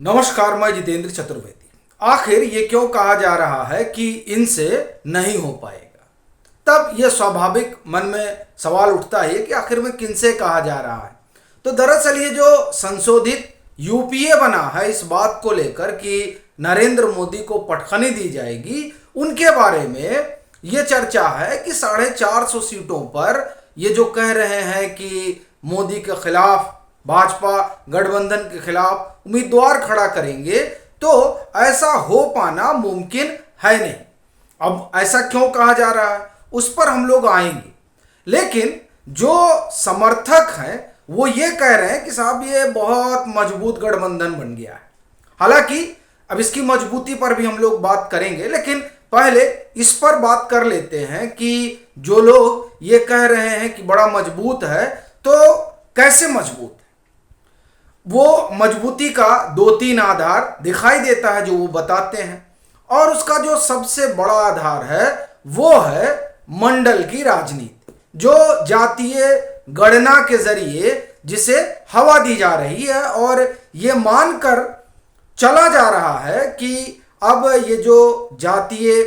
नमस्कार, मैं जितेंद्र चतुर्वेदी। आखिर ये क्यों कहा जा रहा है कि इनसे नहीं हो पाएगा? तब ये स्वाभाविक मन में सवाल उठता है कि आखिर में किनसे कहा जा रहा है। तो दरअसल ये जो संशोधित यूपीए बना है, इस बात को लेकर कि नरेंद्र मोदी को पटखनी दी जाएगी, उनके बारे में ये चर्चा है कि 450 सीटों पर ये जो कह रहे हैं कि मोदी के खिलाफ, भाजपा गठबंधन के खिलाफ उम्मीदवार खड़ा करेंगे, तो ऐसा हो पाना मुमकिन है नहीं। अब ऐसा क्यों कहा जा रहा है उस पर हम लोग आएंगे, लेकिन जो समर्थक हैं वो ये कह रहे हैं कि साहब ये बहुत मजबूत गठबंधन बन गया है। हालांकि अब इसकी मजबूती पर भी हम लोग बात करेंगे, लेकिन पहले इस पर बात कर लेते हैं कि जो लोग ये कह रहे हैं कि बड़ा मजबूत है, तो कैसे मजबूत है। वो मजबूती का 2-3 आधार दिखाई देता है जो वो बताते हैं, और उसका जो सबसे बड़ा आधार है वो है मंडल की राजनीति, जो जातीय गणना के जरिए जिसे हवा दी जा रही है, और ये मानकर चला जा रहा है कि अब ये जो जातीय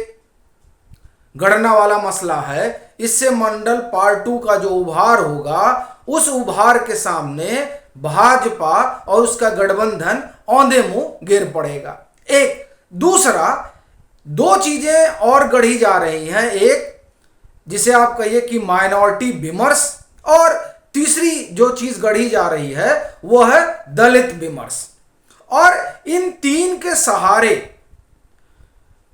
गणना वाला मसला है, इससे मंडल पार्ट 2 का जो उभार होगा, उस उभार के सामने भाजपा और उसका गठबंधन औंधे मुंह गिर पड़ेगा। एक दूसरा, दो चीजें और गढ़ी जा रही हैं, एक जिसे आप कहिए कि माइनॉरिटी विमर्श, और तीसरी जो चीज गढ़ी जा रही है वो है दलित विमर्श। और इन तीन के सहारे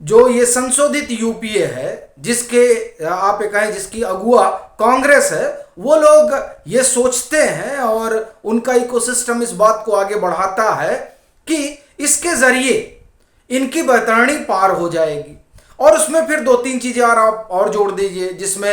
जो ये संशोधित यूपीए है, जिसके आप कहें जिसकी अगुआ कांग्रेस है, वो लोग ये सोचते हैं और उनका इकोसिस्टम इस बात को आगे बढ़ाता है कि इसके जरिए इनकी बैतरणी पार हो जाएगी। और उसमें फिर 2-3 चीजें आप और जोड़ दीजिए, जिसमें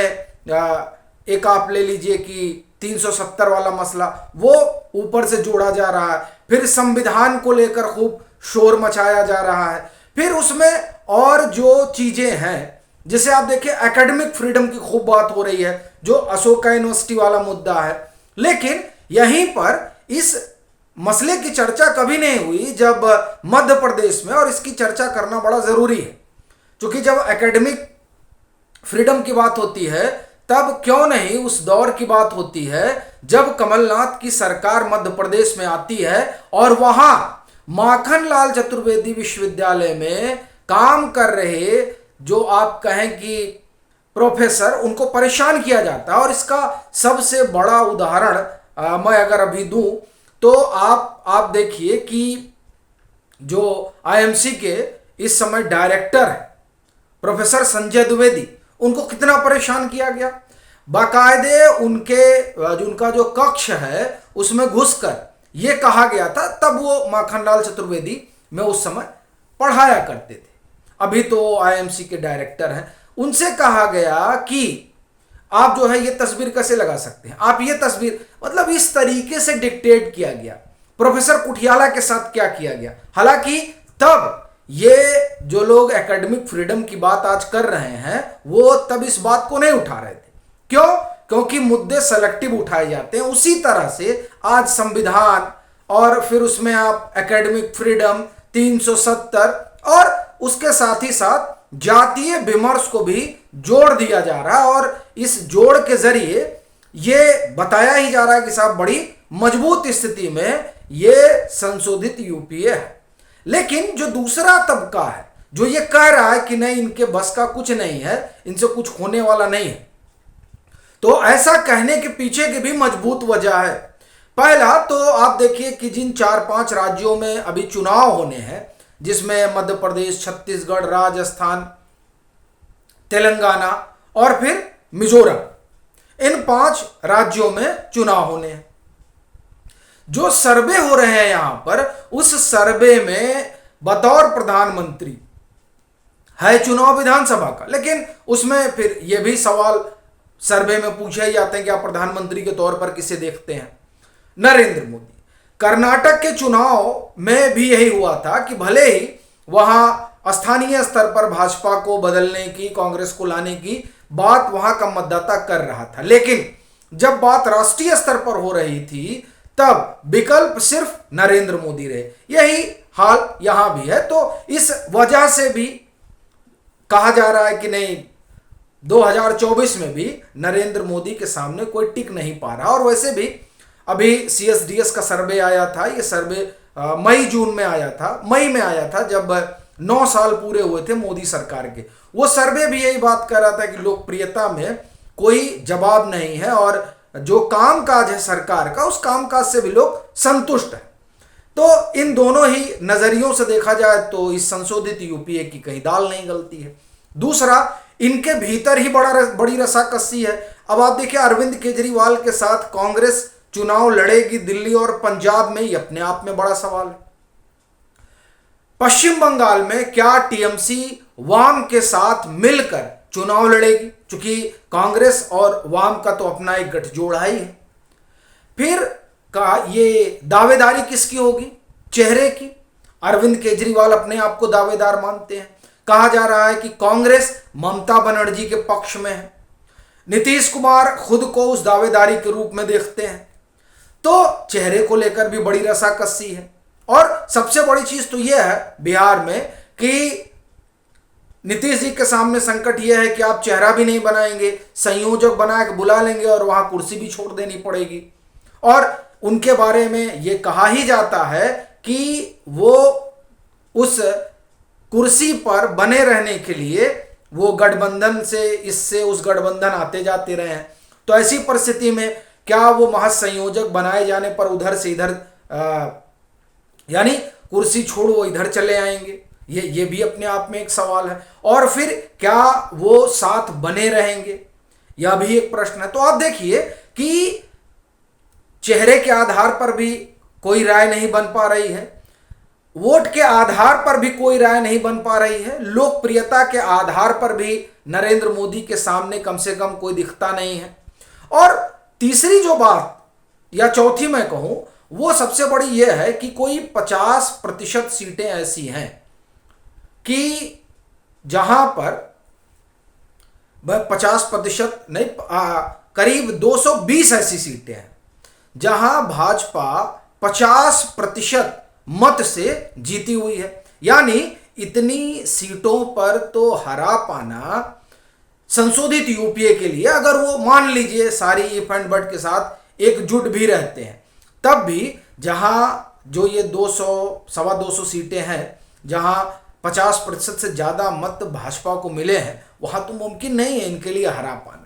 एक आप ले लीजिए कि 370 वाला मसला वो ऊपर से जोड़ा जा रहा है, फिर संविधान को लेकर खूब शोर मचाया जा रहा है, फिर उसमें और जो चीजें हैं, जैसे आप देखिए एकेडमिक फ्रीडम की खूब बात हो रही है, जो अशोका यूनिवर्सिटी वाला मुद्दा है। लेकिन यहीं पर इस मसले की चर्चा कभी नहीं हुई जब मध्य प्रदेश में, और इसकी चर्चा करना बड़ा जरूरी है, क्योंकि जब एकेडमिक फ्रीडम की बात होती है तब क्यों नहीं उस दौर की बात होती है जब कमलनाथ की सरकार मध्य प्रदेश में आती है और वहां माखनलाल चतुर्वेदी विश्वविद्यालय में काम कर रहे जो आप कहें कि प्रोफेसर, उनको परेशान किया जाता है। और इसका सबसे बड़ा उदाहरण मैं अगर अभी दूं तो आप देखिए कि जो आईएमसी के इस समय डायरेक्टर है प्रोफेसर संजय द्विवेदी, उनको कितना परेशान किया गया। बाकायदे उनका जो कक्ष है उसमें घुसकर ये कहा गया था, तब वो माखनलाल चतुर्वेदी में उस समय पढ़ाया करते थे, अभी तो आईएमसी के डायरेक्टर हैं। उनसे कहा गया कि आप जो है ये तस्वीर कैसे लगा सकते हैं, आप ये तस्वीर, मतलब इस तरीके से डिक्टेट किया गया। प्रोफेसर कुठियाला के साथ क्या किया गया। हालांकि तब ये जो लोग एकेडमिक फ्रीडम की बात आज कर रहे हैं वो तब इस बात को नहीं उठा रहे थे। क्यों? क्योंकि मुद्दे सेलेक्टिव उठाए जाते हैं। उसी तरह से आज संविधान और फिर उसमें आप एकेडमिक फ्रीडम 370 और उसके साथ ही साथ जातीय विमर्श को भी जोड़ दिया जा रहा है, और इस जोड़ के जरिए ये बताया ही जा रहा है कि साहब बड़ी मजबूत स्थिति में ये संशोधित यूपीए है। लेकिन जो दूसरा तबका है जो ये कह रहा है कि नहीं, इनके बस का कुछ नहीं है, इनसे कुछ होने वाला नहीं है, तो ऐसा कहने के पीछे की भी मजबूत वजह है। पहला तो आप देखिए कि जिन 4-5 राज्यों में अभी चुनाव होने हैं, जिसमें मध्य प्रदेश, छत्तीसगढ़, राजस्थान, तेलंगाना और फिर मिजोरम, इन 5 राज्यों में चुनाव होने हैं। जो सर्वे हो रहे हैं यहां पर, उस सर्वे में बतौर प्रधानमंत्री है चुनाव विधानसभा का, लेकिन उसमें फिर यह भी सवाल सर्वे में पूछे जाते हैं कि आप प्रधानमंत्री के तौर पर किसे देखते हैं। नरेंद्र मोदी। कर्नाटक के चुनाव में भी यही हुआ था कि भले ही वहां स्थानीय स्तर पर भाजपा को बदलने की, कांग्रेस को लाने की बात वहां का मतदाता कर रहा था, लेकिन जब बात राष्ट्रीय स्तर पर हो रही थी तब विकल्प सिर्फ नरेंद्र मोदी रहे। यही हाल यहां भी है। तो इस वजह से भी कहा जा रहा है कि नहीं, 2024 में भी नरेंद्र मोदी के सामने कोई टिक नहीं पा रहा। और वैसे भी अभी CSDS का सर्वे आया था, ये सर्वे मई जून में आया था, मई में आया था, जब 9 साल पूरे हुए थे मोदी सरकार के। वो सर्वे भी यही बात कर रहा था कि लोकप्रियता में कोई जवाब नहीं है और जो कामकाज है सरकार का, उस कामकाज से भी लोग संतुष्ट हैं। तो इन दोनों ही नजरियों से देखा जाए तो इस संशोधित यूपीए की कहीं दाल नहीं गलती है। दूसरा, इनके भीतर ही बड़ी रसाकसी है। अब आप देखिए, अरविंद केजरीवाल के साथ कांग्रेस चुनाव लड़ेगी दिल्ली और पंजाब में, ये अपने आप में बड़ा सवाल है। पश्चिम बंगाल में क्या टीएमसी वाम के साथ मिलकर चुनाव लड़ेगी, क्योंकि कांग्रेस और वाम का तो अपना एक गठजोड़ ही है। फिर का ये दावेदारी किसकी होगी, चेहरे की। अरविंद केजरीवाल अपने आप को दावेदार मानते हैं। कहा जा रहा है कि कांग्रेस ममता बनर्जी के पक्ष में है, नीतीश कुमार खुद को उस दावेदारी के रूप में देखते हैं। तो चेहरे को लेकर भी बड़ी रसाकसी है। और सबसे बड़ी चीज तो यह है बिहार में कि नीतीश जी के सामने संकट यह है कि आप चेहरा भी नहीं बनाएंगे, संयोजक बना के बुला लेंगे और वहां कुर्सी भी छोड़ देनी पड़ेगी। और उनके बारे में यह कहा ही जाता है कि वो उस कुर्सी पर बने रहने के लिए वो गठबंधन से इससे उस गठबंधन आते जाते रहे हैं। तो ऐसी परिस्थिति में क्या वो महासंयोजक बनाए जाने पर उधर से इधर यानी कुर्सी छोड़ वो इधर चले आएंगे, ये भी अपने आप में एक सवाल है। और फिर क्या वो साथ बने रहेंगे, यह भी एक प्रश्न है। तो आप देखिए कि चेहरे के आधार पर भी कोई राय नहीं बन पा रही है, वोट के आधार पर भी कोई राय नहीं बन पा रही है, लोकप्रियता के आधार पर भी नरेंद्र मोदी के सामने कम से कम कोई दिखता नहीं है। और तीसरी जो बात या चौथी मैं कहूं, वो सबसे बड़ी यह है कि कोई 50% सीटें ऐसी हैं कि जहां पर 50% नहीं, करीब 220 ऐसी सीटें हैं जहां भाजपा 50% मत से जीती हुई है। यानी इतनी सीटों पर तो हरा पाना संशोधित यूपीए के लिए, अगर वो मान लीजिए सारी इफ एंड बट के साथ एकजुट भी रहते हैं, तब भी जहां जो ये 200 सवा 200 सीटें हैं, जहां 50% से ज्यादा मत भाजपा को मिले हैं, वहां तो मुमकिन नहीं है इनके लिए हरा पाना।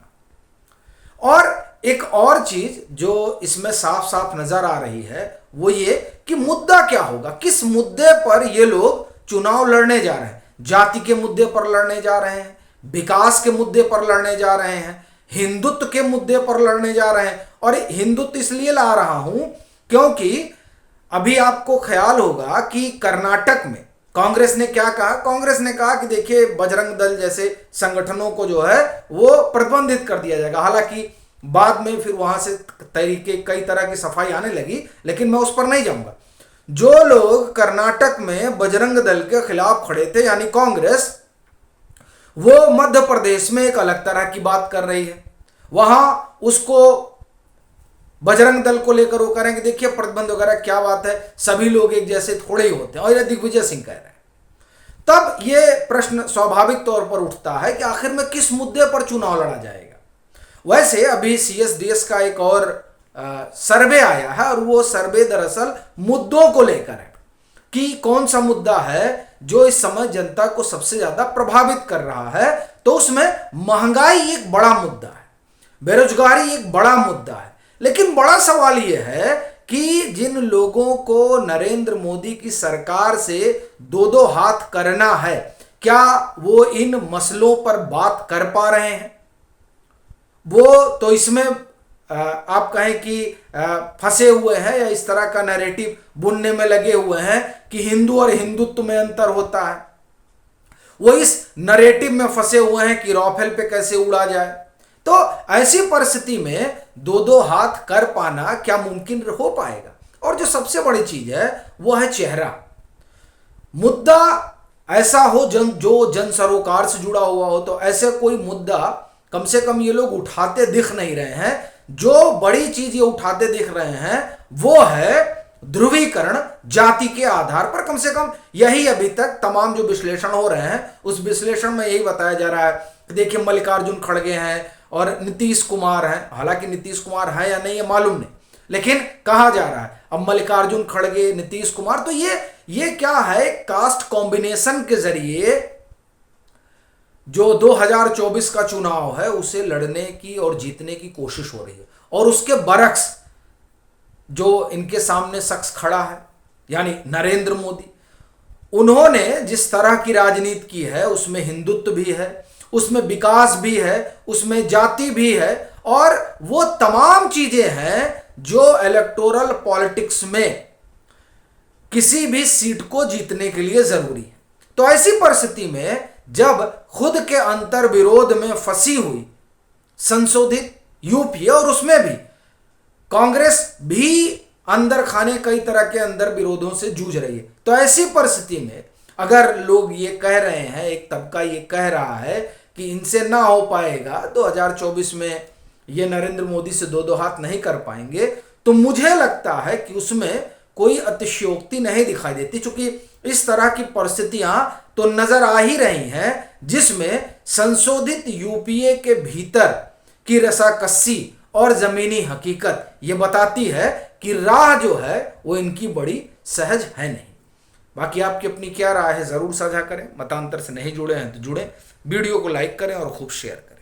और एक और चीज जो इसमें साफ साफ नजर आ रही है वो ये कि मुद्दा क्या होगा, किस मुद्दे पर ये लोग चुनाव लड़ने जा रहे हैं। जाति के मुद्दे पर लड़ने जा रहे हैं, विकास के मुद्दे पर लड़ने जा रहे हैं, हिंदुत्व के मुद्दे पर लड़ने जा रहे हैं। और हिंदुत्व इसलिए ला रहा हूं क्योंकि अभी आपको ख्याल होगा कि कर्नाटक में कांग्रेस ने क्या कहा। कांग्रेस ने कहा कि देखिए बजरंग दल जैसे संगठनों को जो है वो प्रतिबंधित कर दिया जाएगा। हालांकि बाद में फिर वहां से कई तरह की सफाई आने लगी, लेकिन मैं उस पर नहीं जाऊंगा। जो लोग कर्नाटक में बजरंग दल के खिलाफ खड़े थे यानी कांग्रेस, वो मध्य प्रदेश में एक अलग तरह की बात कर रही है। वहां उसको बजरंग दल को लेकर वो करेंगे देखिए प्रतिबंध वगैरह क्या बात है, सभी लोग एक जैसे थोड़े ही होते हैं, और ये दिग्विजय सिंह कह रहे हैं। तब ये प्रश्न स्वाभाविक तौर पर उठता है कि आखिर में किस मुद्दे पर चुनाव लड़ा जाएगा। वैसे अभी CSDS का एक और सर्वे आया है और वो सर्वे दरअसल मुद्दों को लेकर है कि कौन सा मुद्दा है जो इस समय जनता को सबसे ज्यादा प्रभावित कर रहा है। तो उसमें महंगाई एक बड़ा मुद्दा है, बेरोजगारी एक बड़ा मुद्दा है। लेकिन बड़ा सवाल यह है कि जिन लोगों को नरेंद्र मोदी की सरकार से दो दो हाथ करना है, क्या वो इन मसलों पर बात कर पा रहे हैं? वो तो इसमें आप कहें कि फंसे हुए हैं या इस तरह का नैरेटिव बुनने में लगे हुए हैं कि हिंदू और हिंदुत्व में अंतर होता है। वो इस नैरेटिव में फंसे हुए हैं कि राफेल पे कैसे उड़ा जाए। तो ऐसी परिस्थिति में दो दो हाथ कर पाना क्या मुमकिन हो पाएगा? और जो सबसे बड़ी चीज है वो है चेहरा। मुद्दा ऐसा हो जो जन सरोकार से जुड़ा हुआ हो, तो ऐसे कोई मुद्दा कम से कम ये लोग उठाते दिख नहीं रहे हैं। जो बड़ी चीज ये उठाते दिख रहे हैं वो है ध्रुवीकरण जाति के आधार पर, कम से कम यही अभी तक तमाम जो विश्लेषण हो रहे हैं उस विश्लेषण में यही बताया जा रहा है। देखिए मल्लिकार्जुन खड़गे हैं और नीतीश कुमार हैं, हालांकि नीतीश कुमार है या नहीं ये मालूम नहीं, लेकिन कहा जा रहा है अब मल्लिकार्जुन खड़गे, नीतीश कुमार, तो ये क्या है, कास्ट कॉम्बिनेशन के जरिए जो 2024 का चुनाव है उसे लड़ने की और जीतने की कोशिश हो रही है। और उसके बरक्स जो इनके सामने शख्स खड़ा है यानी नरेंद्र मोदी, उन्होंने जिस तरह की राजनीति की है उसमें हिंदुत्व भी है, उसमें विकास भी है, उसमें जाति भी है, और वो तमाम चीजें हैं जो इलेक्टोरल पॉलिटिक्स में किसी भी सीट को जीतने के लिए जरूरी है। तो ऐसी परिस्थिति में जब खुद के अंतर विरोध में फंसी हुई संशोधित यूपीए और उसमें भी कांग्रेस भी अंदर खाने कई तरह के अंदर विरोधों से जूझ रही है, तो ऐसी परिस्थिति में अगर लोग ये कह रहे हैं, एक तबका ये कह रहा है कि इनसे ना हो पाएगा 2024 में, ये नरेंद्र मोदी से दो हाथ नहीं कर पाएंगे, तो मुझे लगता है कि उसमें कोई अतिशयोक्ति नहीं दिखाई देती, क्योंकि इस तरह की परिस्थितियां तो नजर आ ही रही हैं जिसमें संशोधित यूपीए के भीतर की रसाकस्सी और जमीनी हकीकत ये बताती है कि राह जो है वो इनकी बड़ी सहज है नहीं। बाकी आपकी अपनी क्या राय है जरूर साझा करें। मतांतर से नहीं जुड़े हैं तो जुड़ें, वीडियो को लाइक करें और खूब शेयर करें।